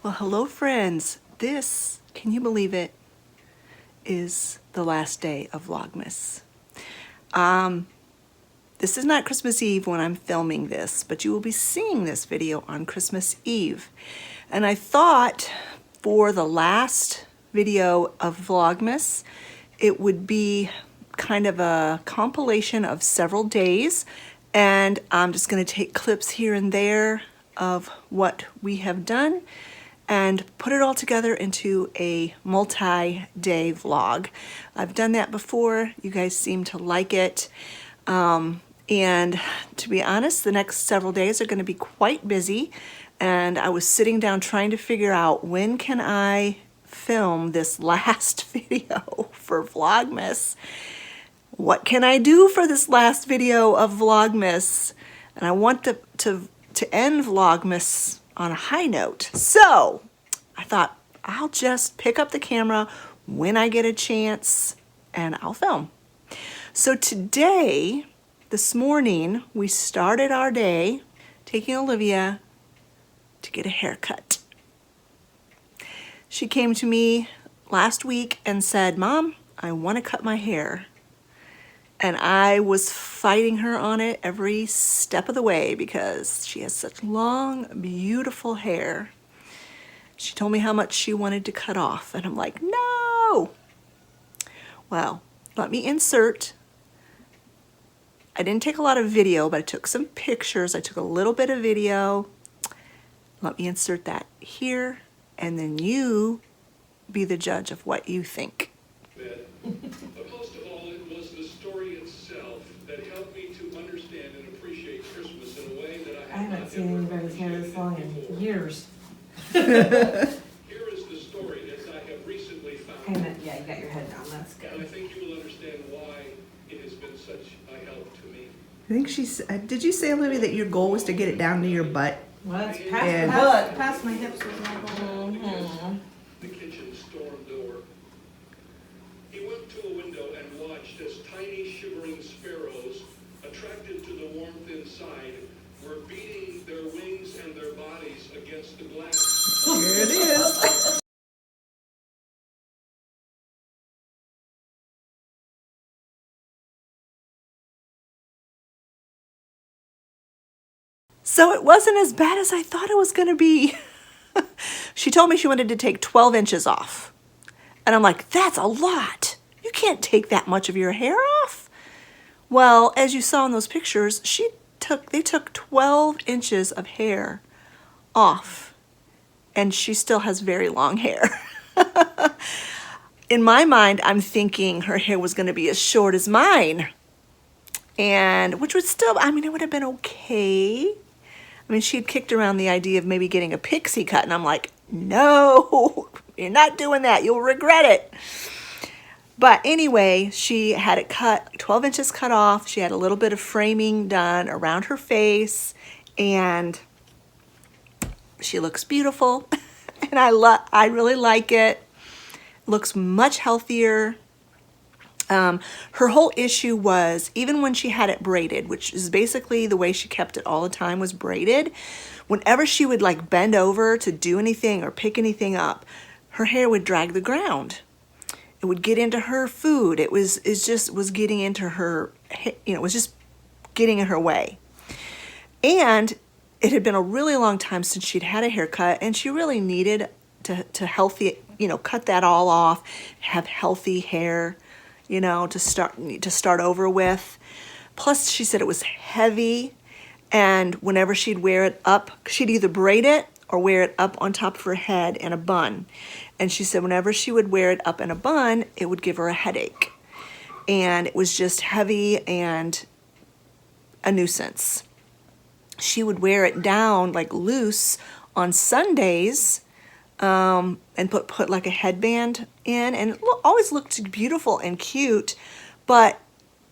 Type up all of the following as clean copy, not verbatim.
Well, hello friends. This, can you believe it, is the last day of Vlogmas. This is not Christmas Eve when I'm filming this, but you will be seeing this video on Christmas Eve. And I thought for the last video of Vlogmas, it would be kind of a compilation of several days, and I'm just going to take clips here and there of what we have done and put it all together into a multi-day vlog. I've done that before. You guys seem to like it. And to be honest, the next several days are going to be quite busy. And I was sitting down trying to figure out when can I film this last video for Vlogmas. What can I do for this last video of Vlogmas? And I want to end Vlogmas on a high note. So I thought I'll just pick up the camera when I get a chance and I'll film. So today, this morning, we started our day taking Olivia to get a haircut. She came to me last week and said, "Mom, I want to cut my hair." And I was fighting her on it every step of the way because she has such long, beautiful hair. She told me how much she wanted to cut off, and I'm like, no! Well, let me insert. I didn't take a lot of video, but I took some pictures. I took a little bit of video. Let me insert that here, and then you be the judge of what you think. But most of all, it was the story itself that helped me to understand and appreciate Christmas in a way that I haven't seen anybody's hair this long in years. Here is the story as I have recently found. Yeah, you got your head down. That's And I good. think you will understand why it has been such a help to me. I think she's, did you say, Olivia, that your goal was to get it down to your butt? Well, it's And- past my hips was not going. The kitchen storm door. He went to a window and watched as tiny shivering sparrows, attracted to the warmth inside, were beating their wings and their bodies against the glass. Here it is. So it wasn't as bad as I thought it was going to be. She told me she wanted to take 12 inches off. And I'm like, that's a lot. You can't take that much of your hair off. Well, as you saw in those pictures, they took 12 inches of hair off. And she still has very long hair. In my mind, I'm thinking her hair was going to be as short as mine. And which would still, I mean, it would have been okay. I mean, she'd kicked around the idea of maybe getting a pixie cut, and I'm like, no, you're not doing that. You'll regret it. But anyway, she had it cut, 12 inches cut off. She had a little bit of framing done around her face, and she looks beautiful. And I really like it. Looks much healthier. Her whole issue was, even when she had it braided, which is basically the way she kept it all the time, was braided. Whenever she would like bend over to do anything or pick anything up, her hair would drag the ground. It would get into her food. It was getting into her, it was just getting in her way. And it had been a really long time since she'd had a haircut, and she really needed to healthy, cut that all off, have healthy hair, to start over with. Plus, she said it was heavy, and whenever she'd wear it up, she'd either braid it or wear it up on top of her head in a bun. And she said whenever she would wear it up in a bun, it would give her a headache. And it was just heavy and a nuisance. She would wear it down like loose on Sundays, and put like a headband in, and it always looked beautiful and cute, but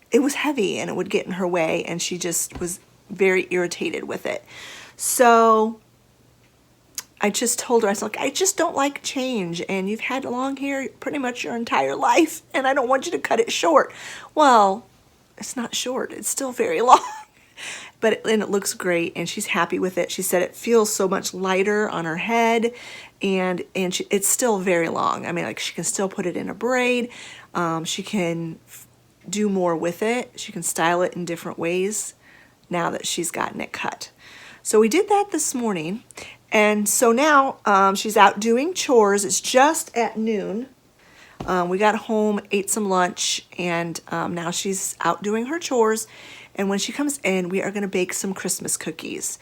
it was heavy and it would get in her way, and she just was very irritated with it. So I just told her, I was like, I just don't like change, and you've had long hair pretty much your entire life, and I don't want you to cut it short. Well, it's not short, it's still very long. and it looks great, and she's happy with it. She said it feels so much lighter on her head, and it's still very long. I mean, like, she can still put it in a braid. She can do more with it. She can style it in different ways now that she's gotten it cut. So we did that this morning, and so now she's out doing chores. It's just at noon. We got home, ate some lunch, and now she's out doing her chores. And when she comes in, we are going to bake some Christmas cookies.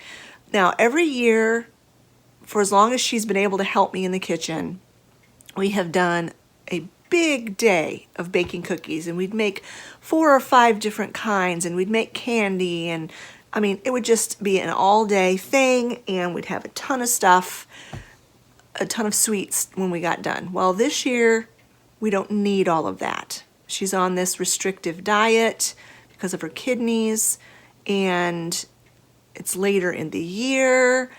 Now, every year, for as long as she's been able to help me in the kitchen, we have done a big day of baking cookies. And we'd make 4 or 5 different kinds, and we'd make candy. And, I mean, it would just be an all-day thing, and we'd have a ton of stuff, a ton of sweets when we got done. Well, this year, we don't need all of that. She's on this restrictive diet because of her kidneys, and it's later in the year,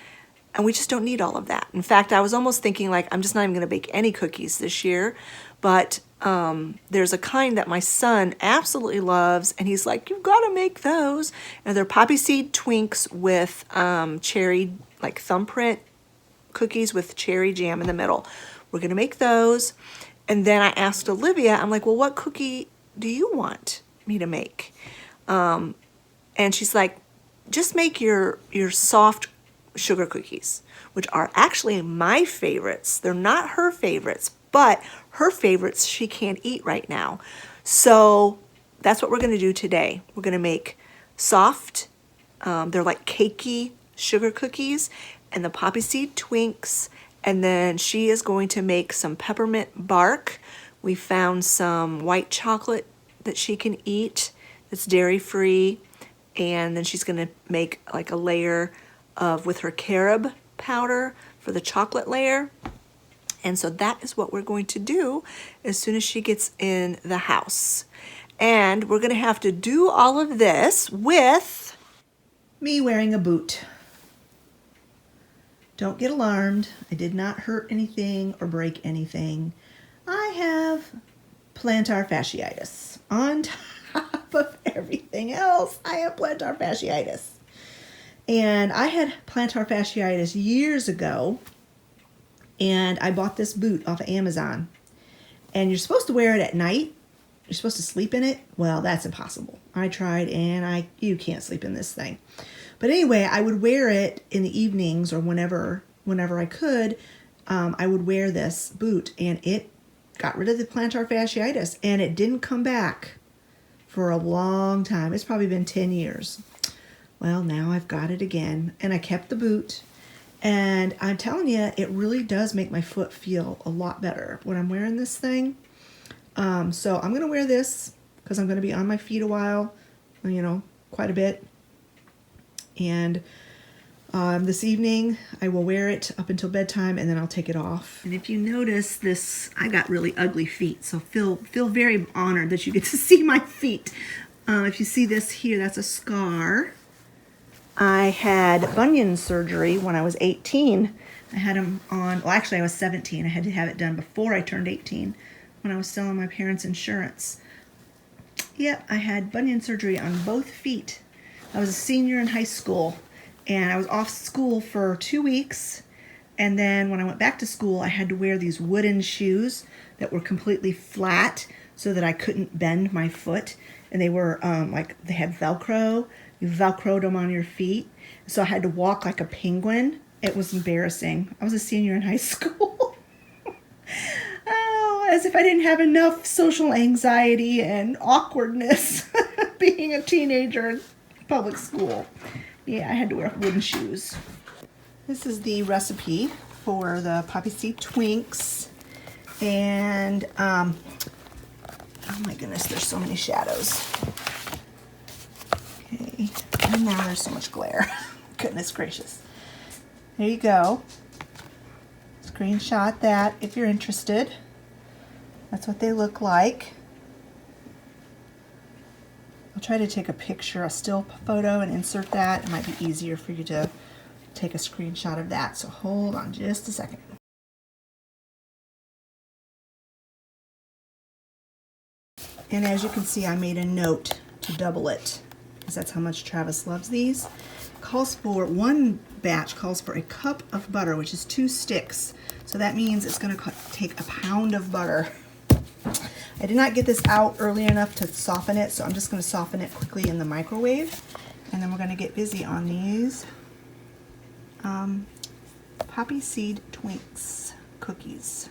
and we just don't need all of that. In fact, I was almost thinking, like, I'm just not even going to bake any cookies this year, but there's a kind that my son absolutely loves, and he's like, you've got to make those. And they're poppy seed twinks with cherry, like thumbprint cookies with cherry jam in the middle. We're going to make those. And then I asked Olivia, I'm like, well, what cookie do you want me to make? And she's like, just make your soft sugar cookies, which are actually my favorites. They're not her favorites, but her favorites she can't eat right now. So that's what we're going to do today. We're going to make soft, they're like cakey sugar cookies, and the poppy seed twinks. And then she is going to make some peppermint bark. We found some white chocolate that she can eat that's dairy-free. And then she's going to make like a layer of, with her carob powder for the chocolate layer. And so that is what we're going to do as soon as she gets in the house. And we're going to have to do all of this with me wearing a boot. Don't get alarmed. I did not hurt anything or break anything. I have plantar fasciitis. On top of everything else, I have plantar fasciitis. And I had plantar fasciitis years ago, and I bought this boot off of Amazon. And you're supposed to wear it at night. You're supposed to sleep in it. Well, that's impossible. I tried, and you can't sleep in this thing. But anyway, I would wear it in the evenings or whenever I could. I would wear this boot, and it got rid of the plantar fasciitis, and it didn't come back for a long time. It's probably been 10 years. Well, now I've got it again, and I kept the boot, and I'm telling you, it really does make my foot feel a lot better when I'm wearing this thing. So I'm going to wear this because I'm going to be on my feet a while, quite a bit. And this evening I will wear it up until bedtime, and then I'll take it off. And if you notice this, I got really ugly feet, so feel very honored that you get to see my feet. If you see this here, that's a scar. I had bunion surgery when I was 18. I had them on, well, actually I was 17. I had to have it done before I turned 18 when I was still on my parents' insurance. Yep, I had bunion surgery on both feet. I was a senior in high school, and I was off school for 2 weeks. And then when I went back to school, I had to wear these wooden shoes that were completely flat so that I couldn't bend my foot. And they were they had Velcro. You Velcroed them on your feet. So I had to walk like a penguin. It was embarrassing. I was a senior in high school. Oh, as if I didn't have enough social anxiety and awkwardness being a teenager in public school. Yeah, I had to wear wooden shoes. This is the recipe for the poppy seed twinks. And, oh my goodness, there's so many shadows. Okay, and now there's so much glare. Goodness gracious. There you go. Screenshot that if you're interested. That's what they look like. I'll try to take a picture, a still photo, and insert that. It might be easier for you to take a screenshot of that. So hold on just a second. And as you can see, I made a note to double it. because that's how much Travis loves these. Calls for, one batch calls for a cup of butter, which is 2 sticks. So that means it's going to take a pound of butter. I did not get this out early enough to soften it, so I'm just going to soften it quickly in the microwave. And then we're going to get busy on these poppy seed Twinks cookies.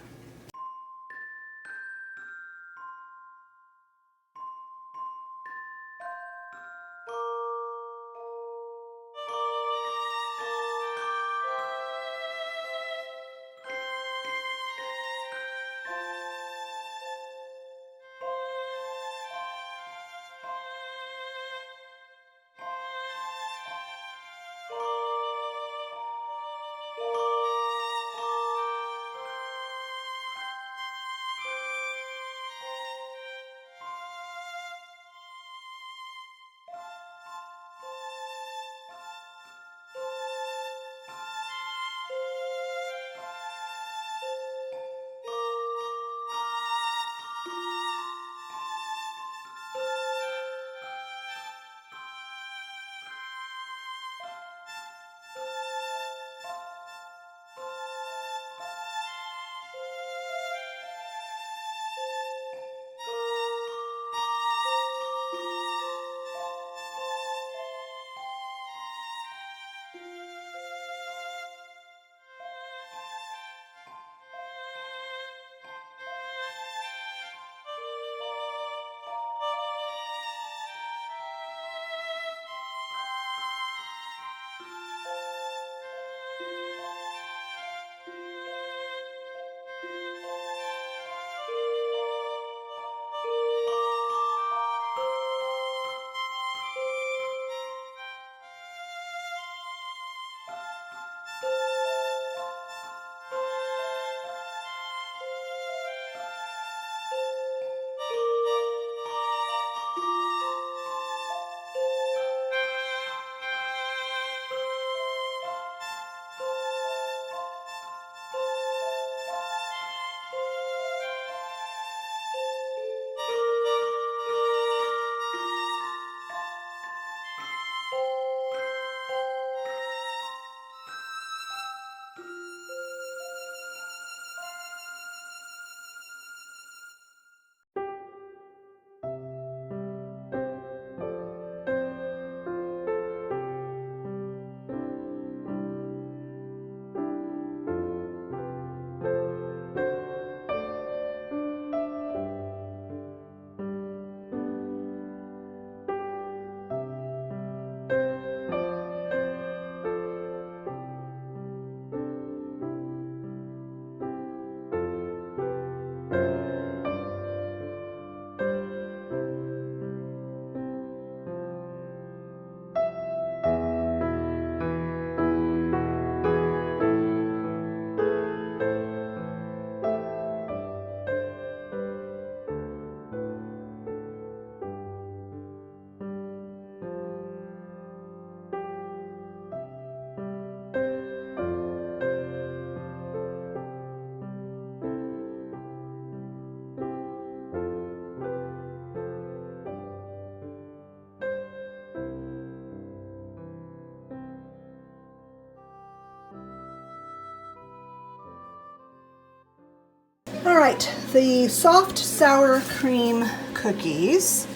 All right, the soft sour cream cookies.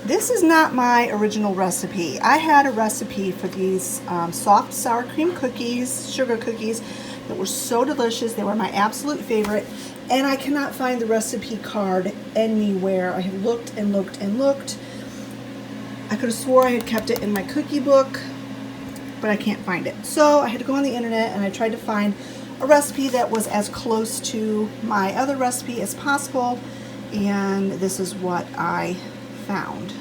This is not my original recipe. I had a recipe for these soft sour cream cookies, sugar cookies, that were so delicious. They were my absolute favorite, and I cannot find the recipe card anywhere. I have looked and looked and looked. I could have swore I had kept it in my cookie book, but I can't find it. So I had to go on the internet and I tried to find a recipe that was as close to my other recipe as possible, and this is what I found.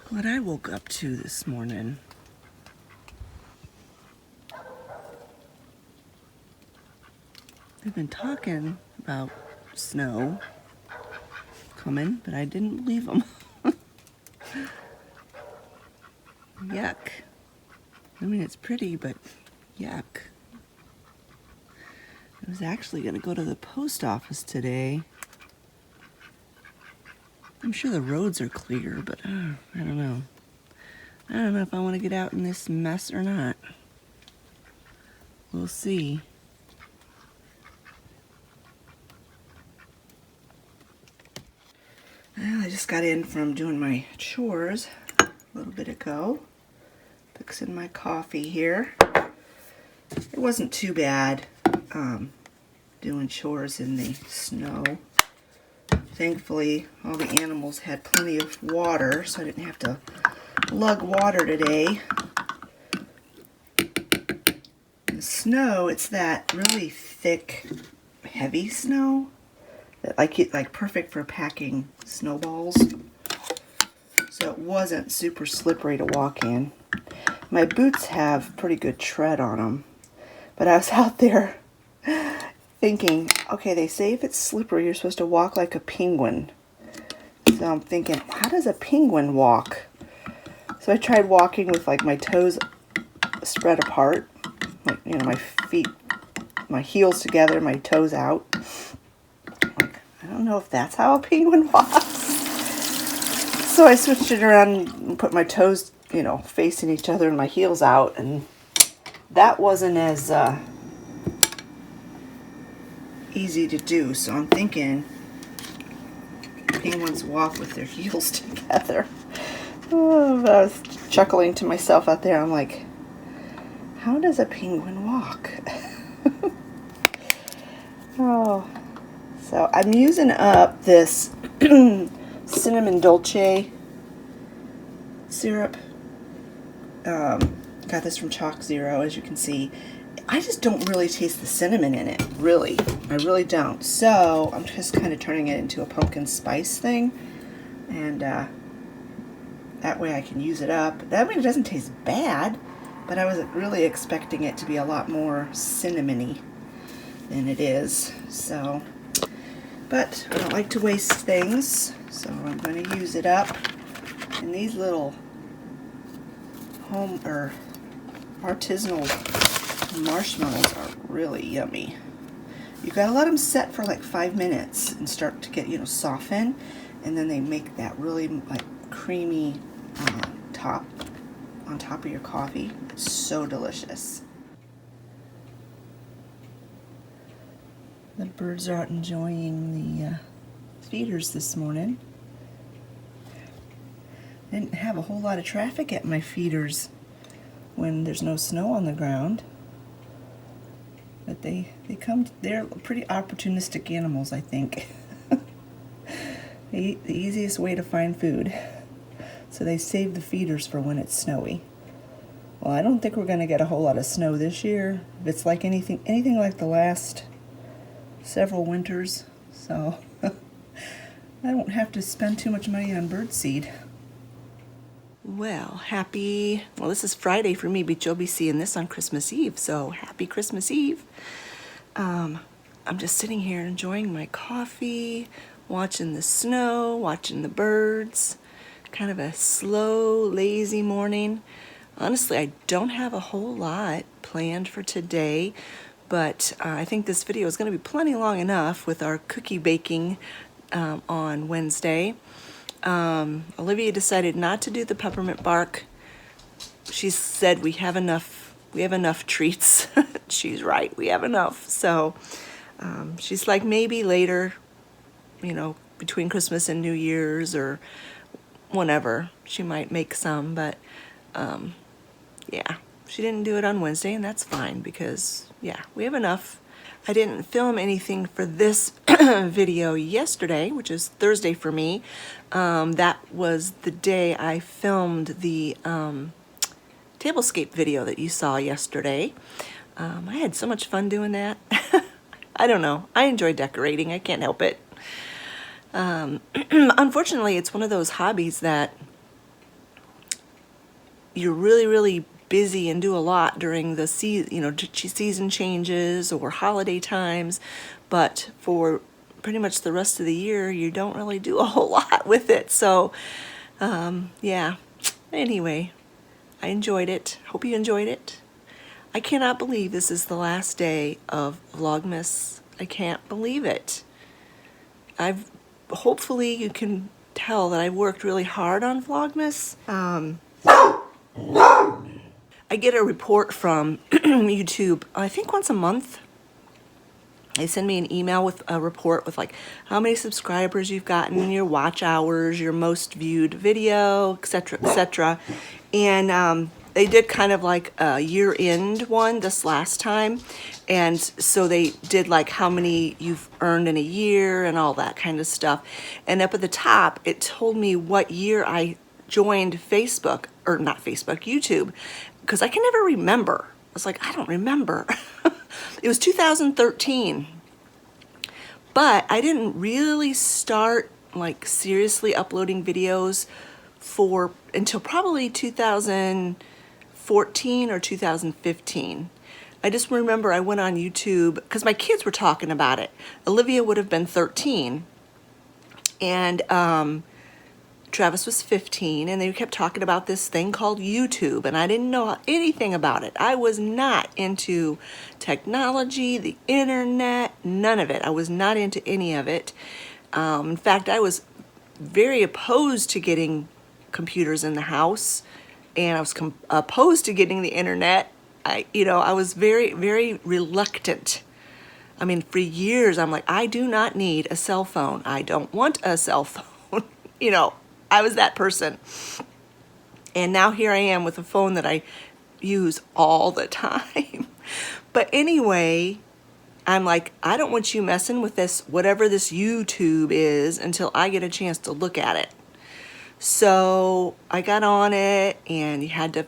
what I woke up to this morning. They've been talking about snow coming, but I didn't believe them. Yuck. I mean, it's pretty, but yuck. I was actually going to go to the post office today. I'm sure the roads are clear, but I don't know. I don't know if I want to get out in this mess or not. We'll see. Well, I just got in from doing my chores a little bit ago. Fixing my coffee here. It wasn't too bad doing chores in the snow. Thankfully, all the animals had plenty of water, so I didn't have to lug water today. The snow, it's that really thick, heavy snow that like perfect for packing snowballs. So it wasn't super slippery to walk in. My boots have pretty good tread on them, but I was out there thinking, okay, they say if it's slippery, you're supposed to walk like a penguin. So I'm thinking, how does a penguin walk? So I tried walking with like my toes spread apart, like, you know, my feet, my heels together, my toes out. Like, I don't know if that's how a penguin walks. So I switched it around and put my toes, you know, facing each other and my heels out, and that wasn't as easy to do. So I'm thinking penguins walk with their heels together. Oh, I was chuckling to myself out there. I'm like, how does a penguin walk? Oh, so I'm using up this cinnamon dolce syrup. Got this from Chalk Zero, as you can see. I just don't really taste the cinnamon in it, really. I really don't. So I'm just kind of turning it into a pumpkin spice thing, and that way I can use it up. That way it doesn't taste bad, but I was really expecting it to be a lot more cinnamony than it is. So, but I don't like to waste things, so I'm going to use it up. And these little home or artisanal marshmallows are really yummy. You gotta let them set for like 5 minutes and start to get, you know, soften, and then they make that really like creamy top on top of your coffee. It's so delicious. The birds are out enjoying the feeders this morning. Didn't have a whole lot of traffic at my feeders when there's no snow on the ground. But they're pretty opportunistic animals, I think. They eat the easiest way to find food. So they save the feeders for when it's snowy. Well, I don't think we're going to get a whole lot of snow this year. If it's like anything like the last several winters. So I don't have to spend too much money on birdseed. Well, this is Friday for me, but you'll be seeing this on Christmas Eve, so happy Christmas Eve. I'm just sitting here enjoying my coffee, watching the snow, watching the birds. Kind of a slow, lazy morning. Honestly, I don't have a whole lot planned for today, but I think this video is going to be plenty long enough with our cookie baking on Wednesday. Olivia decided not to do the peppermint bark. She said we have enough treats. She's right, we have enough. So she's like, maybe later, you know, between Christmas and New Year's or whenever, she might make some, but yeah, she didn't do it on Wednesday, and that's fine because, yeah, we have enough. I didn't film anything for this video yesterday, which is Thursday for me. That was the day I filmed the tablescape video that you saw yesterday. I had so much fun doing that. I don't know. I enjoy decorating. I can't help it. Unfortunately, it's one of those hobbies that you're really, really busy and do a lot during the season changes or holiday times, but for pretty much the rest of the year, you don't really do a whole lot with it. So, yeah. Anyway, I enjoyed it. Hope you enjoyed it. I cannot believe this is the last day of Vlogmas. I can't believe it. Hopefully you can tell that I worked really hard on Vlogmas. I get a report from YouTube, I think once a month. They send me an email with a report with like how many subscribers you've gotten, your watch hours, your most viewed video, etc., etc. And they did kind of like a year-end one this last time. And so they did like how many you've earned in a year and all that kind of stuff. And up at the top, it told me what year I joined Facebook, or not Facebook, YouTube, because I can never remember. I was like, I don't remember. It was 2013. But I didn't really start like seriously uploading videos until probably 2014 or 2015. I just remember I went on YouTube because my kids were talking about it. Olivia would have been 13 and Travis was 15, and they kept talking about this thing called YouTube, and I didn't know anything about it. I was not into technology, the internet, none of it. I was not into any of it. In fact, I was very opposed to getting computers in the house, and I was opposed to getting the internet. I was very, very reluctant. I mean, for years, I'm like, I do not need a cell phone. I don't want a cell phone. I was that person. And now here I am with a phone that I use all the time. But anyway, I'm like, I don't want you messing with this, whatever this YouTube is, until I get a chance to look at it. So I got on it, and you had to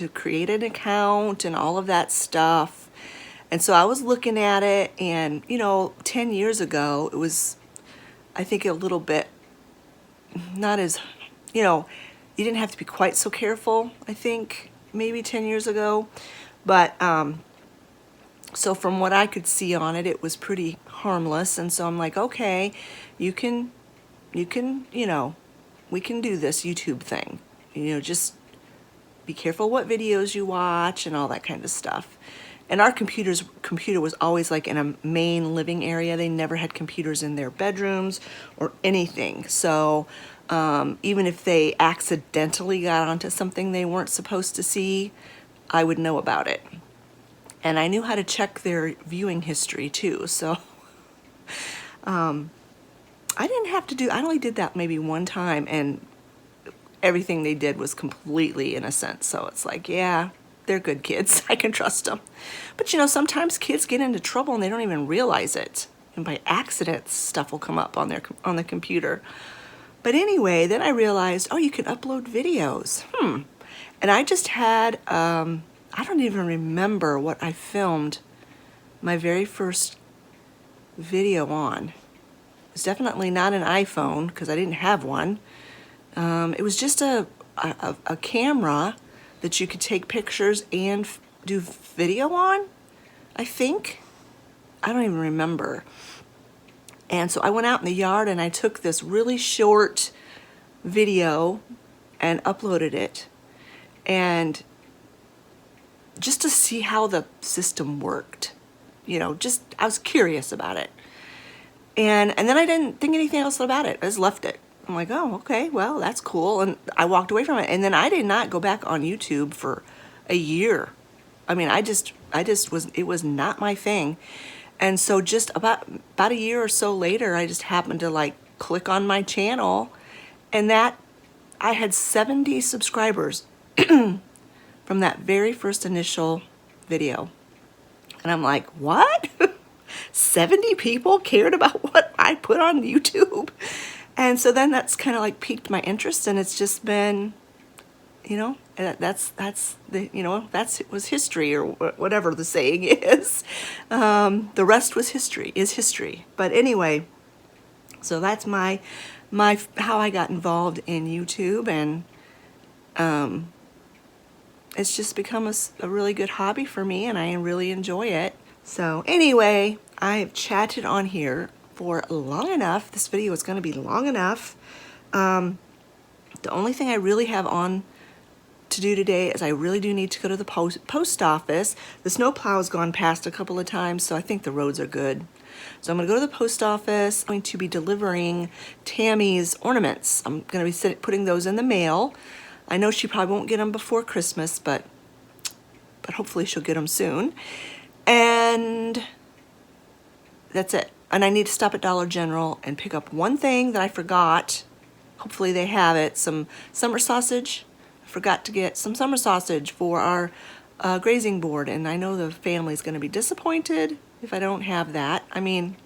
create an account and all of that stuff. And so I was looking at it, and 10 years ago, it was, I think, a little bit not as, you didn't have to be quite so careful, I think, maybe 10 years ago. But so from what I could see on it, it was pretty harmless. And so I'm like, okay, we can do this YouTube thing. Just be careful what videos you watch and all that kind of stuff. And our computer was always like in a main living area. They never had computers in their bedrooms or anything. So even if they accidentally got onto something they weren't supposed to see, I would know about it. And I knew how to check their viewing history too. So I only did that maybe one time, and everything they did was completely innocent. So it's like, yeah, they're good kids. I can trust them. But sometimes kids get into trouble and they don't even realize it. And by accident, stuff will come up on the computer. But anyway, then I realized, oh, you can upload videos. And I just had, I don't even remember what I filmed my very first video on. It's definitely not an iPhone, because I didn't have one. It was just a camera that you could take pictures and do video on, I think. I don't even remember. And so I went out in the yard and I took this really short video and uploaded it. And just to see how the system worked. I was curious about it. And then I didn't think anything else about it. I just left it. I'm like, oh, okay, well, that's cool. And I walked away from it. And then I did not go back on YouTube for a year. I mean, it was not my thing. And so just about a year or so later, I just happened to like click on my channel, and that I had 70 subscribers from that very first initial video. And I'm like, what? 70 people cared about what I put on YouTube? And so then that's kind of like piqued my interest, and it's just been, it was history, or whatever the saying is. The rest was history. But anyway, so that's my how I got involved in YouTube, and it's just become a really good hobby for me, and I really enjoy it. So anyway, I've chatted on here for long enough. This video is going to be long enough. The only thing I really have on to do today is I really do need to go to the post office. The snowplow has gone past a couple of times, so I think the roads are good. So I'm going to go to the post office. I'm going to be delivering Tammy's ornaments. I'm going to be putting those in the mail. I know she probably won't get them before Christmas, but hopefully she'll get them soon. And that's it. And I need to stop at Dollar General and pick up one thing that I forgot. Hopefully they have it. Some summer sausage. I forgot to get some summer sausage for our grazing board, and I know the family's going to be disappointed if I don't have that. I mean,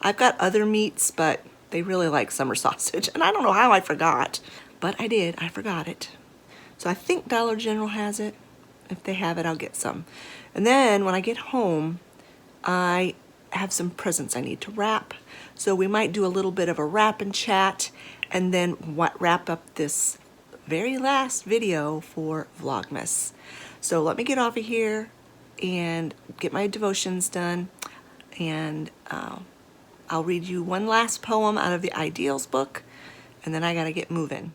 I've got other meats, but they really like summer sausage, and I don't know how I forgot, but I did. I forgot it. So I think Dollar General has it. If they have it, I'll get some. And then when I get home, I have some presents I need to wrap. So we might do a little bit of a wrap and chat, and then wrap up this very last video for Vlogmas. So let me get off of here and get my devotions done, and I'll read you one last poem out of the Ideals book, and then I gotta get moving.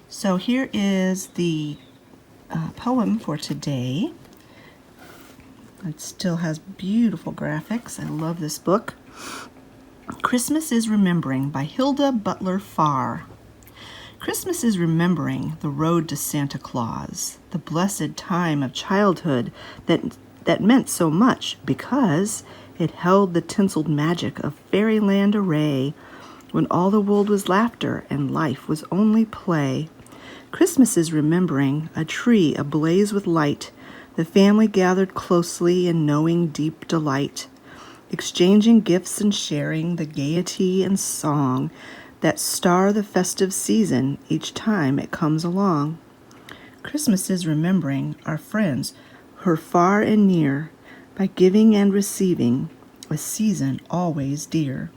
So here is the poem for today. It still has beautiful graphics. I love this book. Christmas is Remembering by Hilda Butler Farr. Christmas is remembering the road to Santa Claus, the blessed time of childhood that meant so much because it held the tinseled magic of fairyland array, when all the world was laughter and life was only play. Christmas is remembering a tree ablaze with light, the family gathered closely in knowing deep delight, exchanging gifts and sharing the gaiety and song that star the festive season each time it comes along. Christmas is remembering our friends, her far and near, by giving and receiving, a season always dear.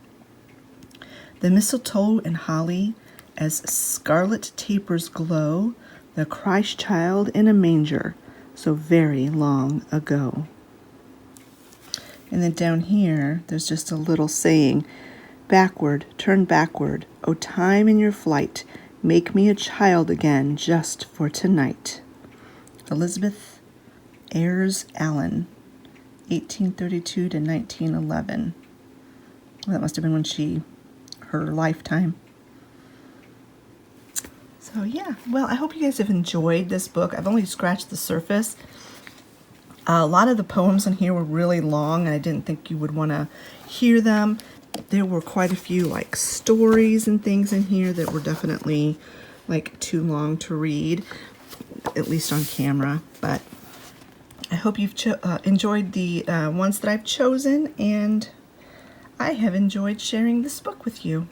The mistletoe and holly, as scarlet tapers glow, the Christ child in a manger, so very long ago. And then down here, there's just a little saying, backward, turn backward, O time in your flight, make me a child again just for tonight. Elizabeth Ayres Allen, 1832 to 1911. Well, that must have been her lifetime. So yeah, well, I hope you guys have enjoyed this book. I've only scratched the surface. A lot of the poems in here were really long, and I didn't think you would want to hear them. There were quite a few like stories and things in here that were definitely like too long to read, at least on camera. But I hope you've enjoyed the ones that I've chosen, and I have enjoyed sharing this book with you.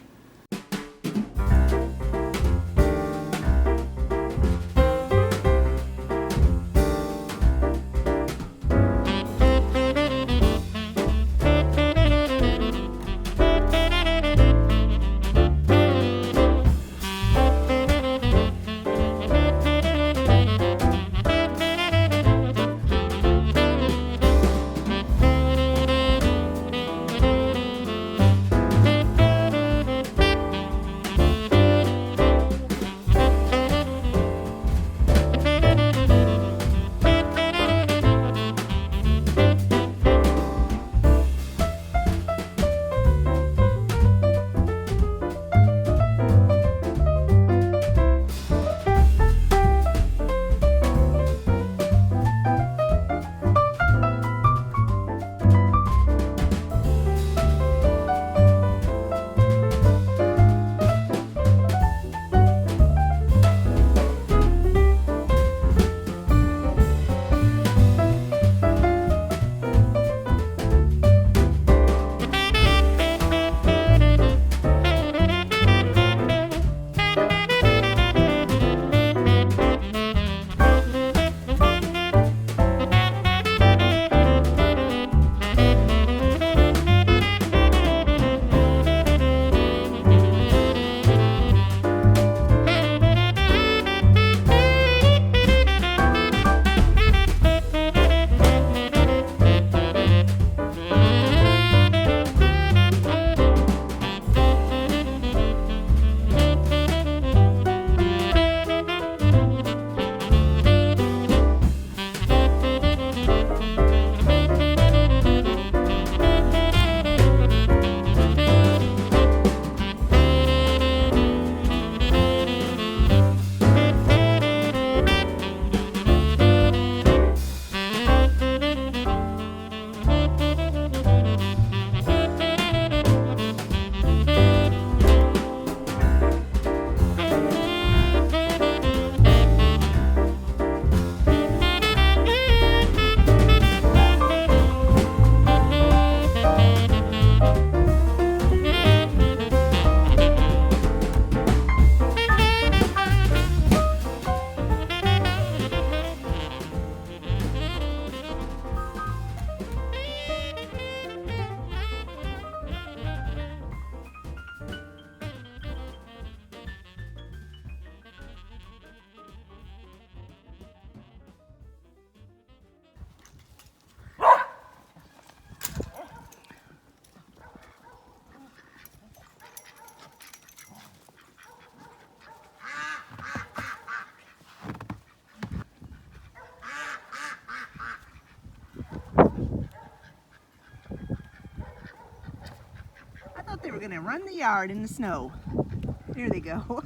they were gonna run the yard in the snow. Here they go.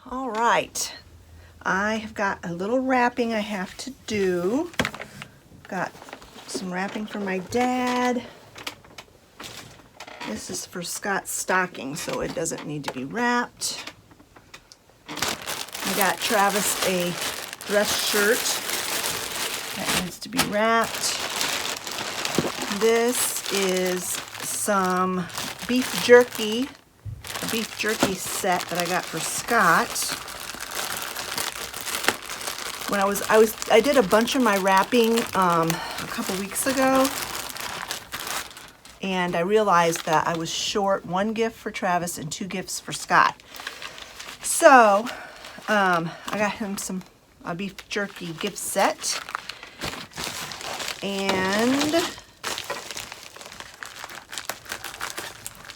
All right, I have got a little wrapping I have to do. Got some wrapping for my dad. This is for Scott's stocking, so it doesn't need to be wrapped. I got Travis a dress shirt that needs to be wrapped. This is some beef jerky, a beef jerky set that I got for Scott. When I did a bunch of my wrapping a couple weeks ago, and I realized that I was short 1 gift for Travis and 2 gifts for Scott. So I got him a beef jerky gift set, and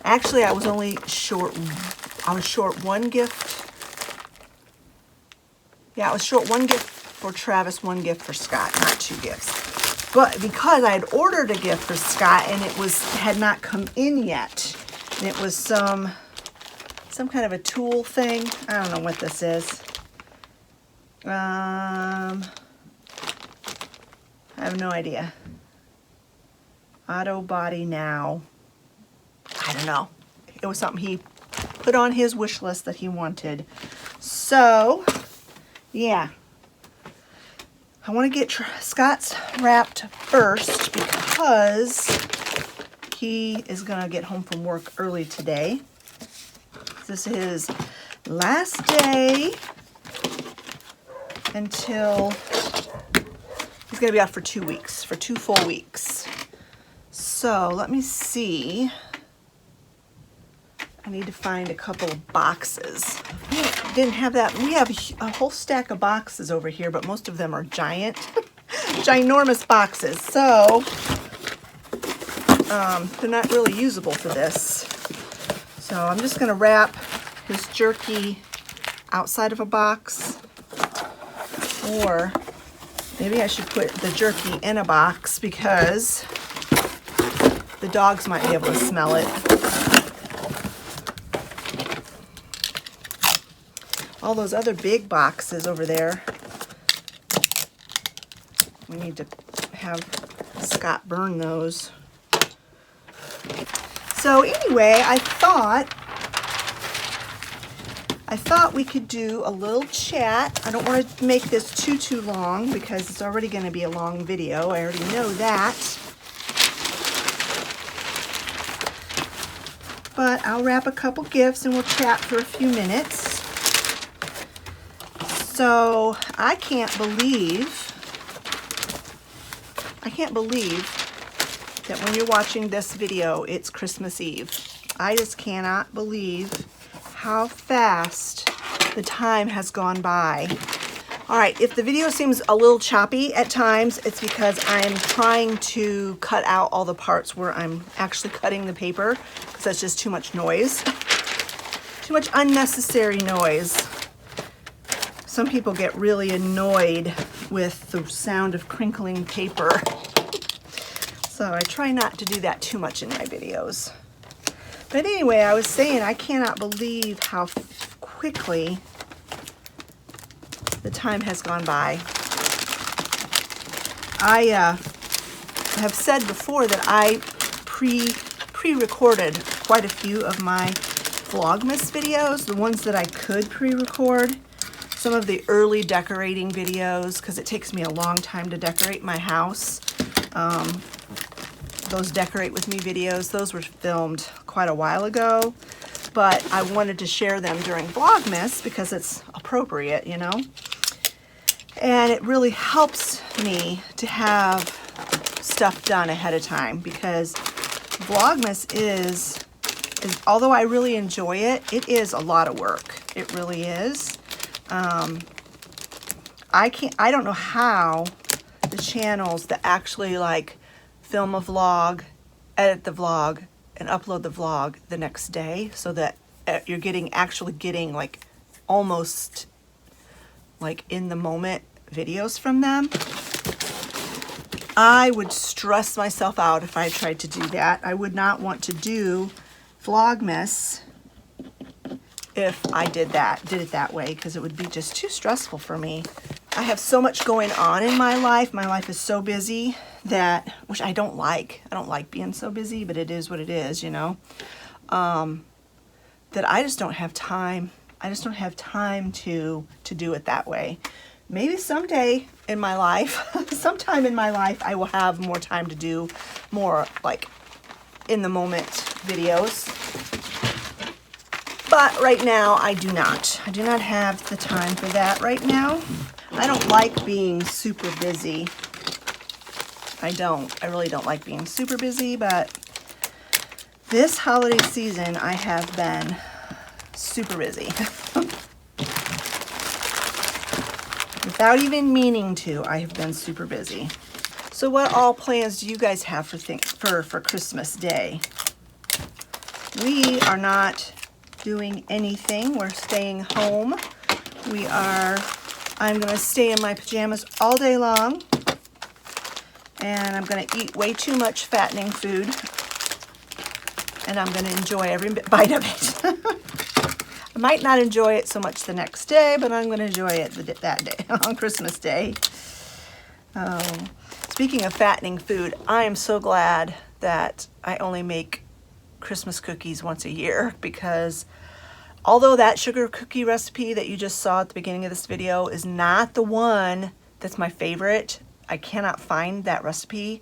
actually I was short 1 gift. Yeah, I was short 1 gift for Travis, 1 gift for Scott, not 2 gifts. But because I had ordered a gift for Scott and it had not come in yet, and it was some kind of a tool thing. I don't know what this is. I have no idea. Auto Body Now. I don't know. It was something he put on his wish list that he wanted. So, yeah. I want to get Scott's wrapped first because he is going to get home from work early today. This is his last day until he's going to be out for 2 weeks, for 2 full weeks. So let me see. I need to find a couple of boxes. We didn't have that. We have a whole stack of boxes over here, but most of them are ginormous boxes. So they're not really usable for this. So I'm just going to wrap his jerky outside of a box, or maybe I should put the jerky in a box because the dogs might be able to smell it. All those other big boxes over there, we need to have Scott burn those. So anyway, I thought we could do a little chat. I don't want to make this too long because it's already going to be a long video. I already know that. But I'll wrap a couple gifts and we'll chat for a few minutes. So I can't believe that when you're watching this video, it's Christmas Eve. I just cannot believe how fast the time has gone by. All right, if the video seems a little choppy at times, it's because I'm trying to cut out all the parts where I'm actually cutting the paper, because that's just too much noise. Too much unnecessary noise. Some people get really annoyed with the sound of crinkling paper. So I try not to do that too much in my videos. But anyway, I was saying I cannot believe how quickly the time has gone by. I have said before that I pre-recorded quite a few of my VLOGMAS videos, the ones that I could pre-record. Some of the early decorating videos, because it takes me a long time to decorate my house. Those Decorate With Me videos, those were filmed quite a while ago, but I wanted to share them during VLOGMAS because it's appropriate, you know? And it really helps me to have stuff done ahead of time because VLOGMAS is although I really enjoy it, it is a lot of work. It really is. I don't know how the channels that actually like film a vlog, edit the vlog, and upload the vlog the next day so that you're actually getting like almost like in the moment videos from them. I would stress myself out if I tried to do that. I would not want to do VLOGMAS if I did it that way, because it would be just too stressful for me. I have so much going on in my life. My life is so busy that, which I don't like. I don't like being so busy, but it is what it is, you know. That I just don't have time. I just don't have time to do it that way. Maybe someday in my life, sometime in my life, I will have more time to do more like in the moment videos. But right now, I do not. I do not have the time for that right now. I don't like being super busy. I don't. I really don't like being super busy, but this holiday season, I have been super busy. Without even meaning to, I have been super busy. So what all plans do you guys have for Christmas Day? We are not doing anything. We're staying home. I'm gonna stay in my pajamas all day long, and I'm gonna eat way too much fattening food, and I'm gonna enjoy every bite of it. I might not enjoy it so much the next day, but I'm gonna enjoy it that day, on Christmas Day. Speaking of fattening food, I am so glad that I only make Christmas cookies once a year, because although that sugar cookie recipe that you just saw at the beginning of this video is not the one that's my favorite, I cannot find that recipe.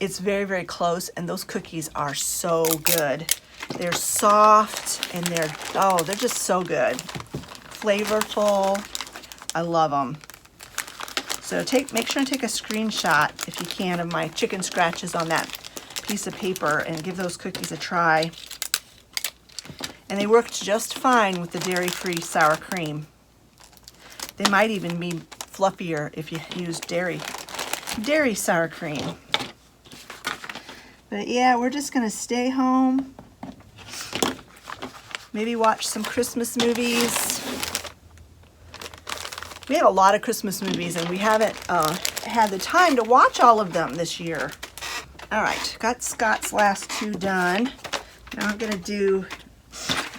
It's very, very close, and those cookies are so good. They're soft, and they're just so good. Flavorful. I love them. So make sure and take a screenshot, if you can, of my chicken scratches on that piece of paper and give those cookies a try. And they worked just fine with the dairy-free sour cream. They might even be fluffier if you use dairy sour cream. But yeah, we're just gonna stay home. Maybe watch some Christmas movies. We have a lot of Christmas movies, and we haven't had the time to watch all of them this year. All right, got Scott's last two done. Now I'm gonna do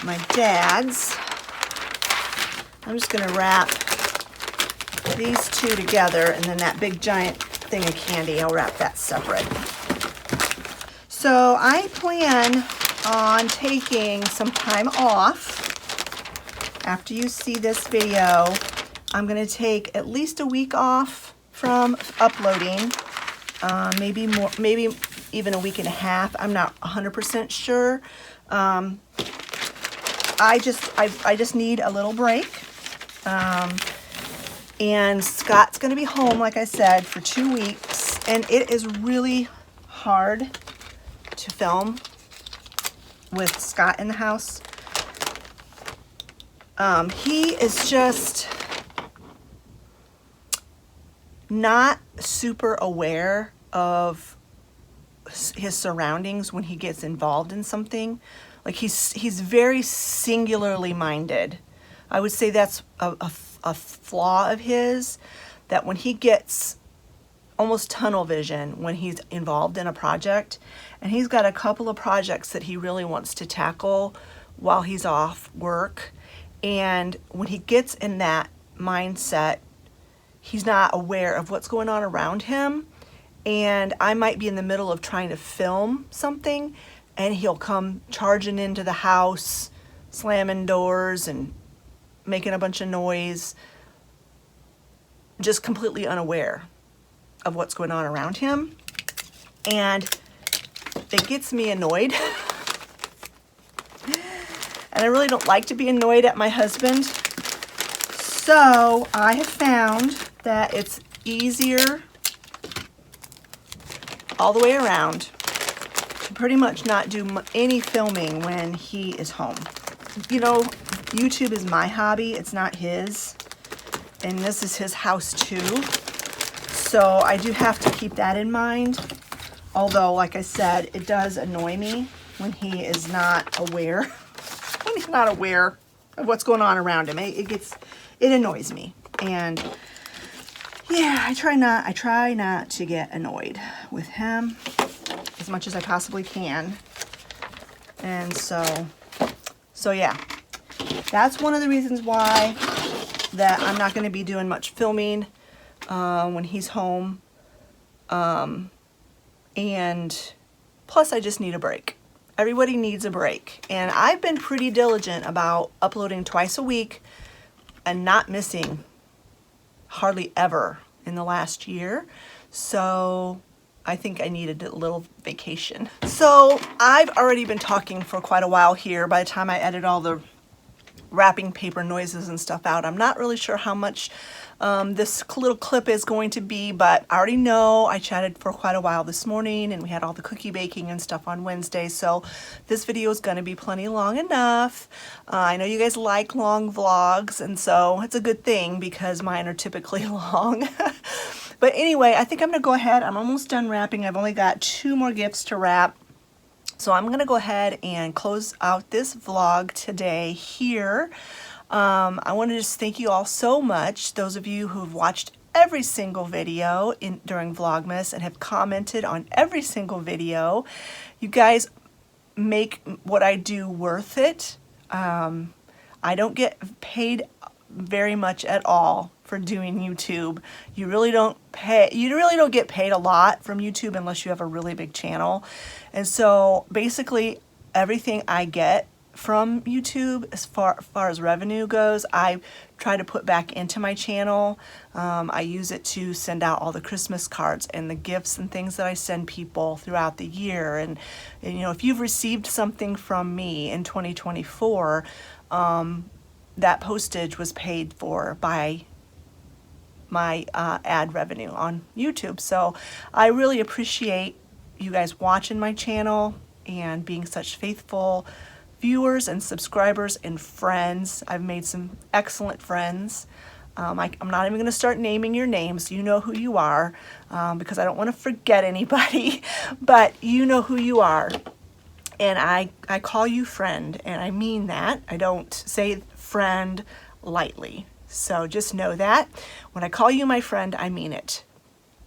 my dad's. I'm just gonna wrap these two together, and then that big giant thing of candy, I'll wrap that separate. So I plan on taking some time off. After you see this video, I'm gonna take at least a week off from uploading, maybe more, maybe even a week and a half. I'm not 100% sure. I just need a little break. And Scott's gonna be home, like I said, for 2 weeks, and it is really hard to film with Scott in the house. He is just not super aware of his surroundings when he gets involved in something. Like he's very singularly minded. I would say that's a flaw of his, that when he gets almost tunnel vision when he's involved in a project, and he's got a couple of projects that he really wants to tackle while he's off work, and when he gets in that mindset, he's not aware of what's going on around him. And I might be in the middle of trying to film something, and he'll come charging into the house, slamming doors and making a bunch of noise, just completely unaware of what's going on around him. And it gets me annoyed. And I really don't like to be annoyed at my husband. So I have found that it's easier all the way around to pretty much not do any filming when he is home. You know, YouTube is my hobby, it's not his. And this is his house too. So I do have to keep that in mind. Although, like I said, it does annoy me when he is not aware, when he's not aware of what's going on around him. It annoys me. And yeah, I try not to get annoyed with him as much as I possibly can. And so yeah, that's one of the reasons why that I'm not going to be doing much filming when he's home. And plus I just need a break. Everybody needs a break. And I've been pretty diligent about uploading twice a week and not missing hardly ever in the last year. So I think I needed a little vacation. So I've already been talking for quite a while here. By the time I edit all the wrapping paper noises and stuff out, I'm not really sure how much this little clip is going to be, but I already know I chatted for quite a while this morning and we had all the cookie baking and stuff on Wednesday, so this video is going to be plenty long enough. I know you guys like long vlogs, and so it's a good thing because mine are typically long. But anyway, I think I'm going to go ahead. I'm almost done wrapping. I've only got 2 more gifts to wrap. So I'm going to go ahead and close out this vlog today here. I want to just thank you all so much, those of you who've watched every single video during Vlogmas and have commented on every single video. You guys make what I do worth it. I don't get paid very much at all for doing YouTube. You really don't get paid a lot from YouTube unless you have a really big channel. And so basically everything I get from YouTube as far as revenue goes, I try to put back into my channel. I use it to send out all the Christmas cards and the gifts and things that I send people throughout the year. And you know, if you've received something from me in 2024, that postage was paid for by my ad revenue on YouTube. So I really appreciate you guys watching my channel and being such faithful viewers and subscribers and friends. I've made some excellent friends. I'm not even going to start naming your names. You know who you are, because I don't want to forget anybody, but you know who you are. And I call you friend, and I mean that. I don't say friend lightly. So just know that. When I call you my friend, I mean it.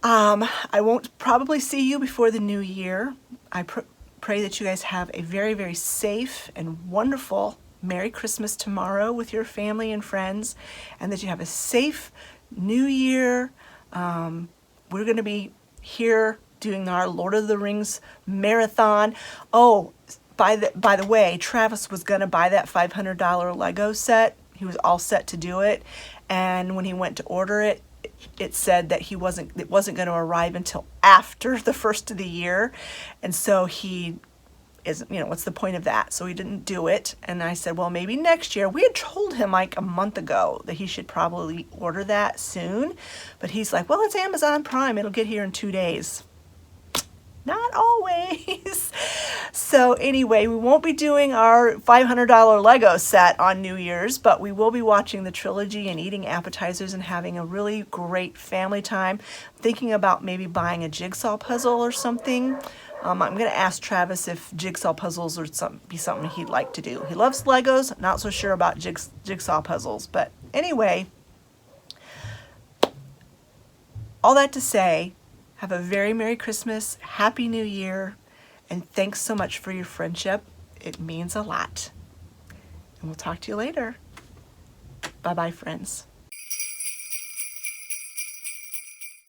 I won't probably see you before the new year. I pray that you guys have a very, very safe and wonderful Merry Christmas tomorrow with your family and friends, and that you have a safe new year. We're going to be here doing our Lord of the Rings marathon. Oh, by the way, Travis was going to buy that $500 Lego set. He was all set to do it, and when he went to order it, it said that it wasn't going to arrive until after the first of the year, and so he is, you know, what's the point of that? So he didn't do it, and I said, well, maybe next year. We had told him like a month ago that he should probably order that soon, but he's like, well, it's Amazon Prime. It'll get here in 2 days. Not always. So anyway, we won't be doing our $500 Lego set on New Year's, but we will be watching the trilogy and eating appetizers and having a really great family time. Thinking about maybe buying a jigsaw puzzle or something. I'm going to ask Travis if jigsaw puzzles would be something he'd like to do. He loves Legos, not so sure about jigsaw puzzles. But anyway, all that to say, have a very Merry Christmas, Happy New Year, and thanks so much for your friendship. It means a lot. And we'll talk to you later. Bye-bye, friends.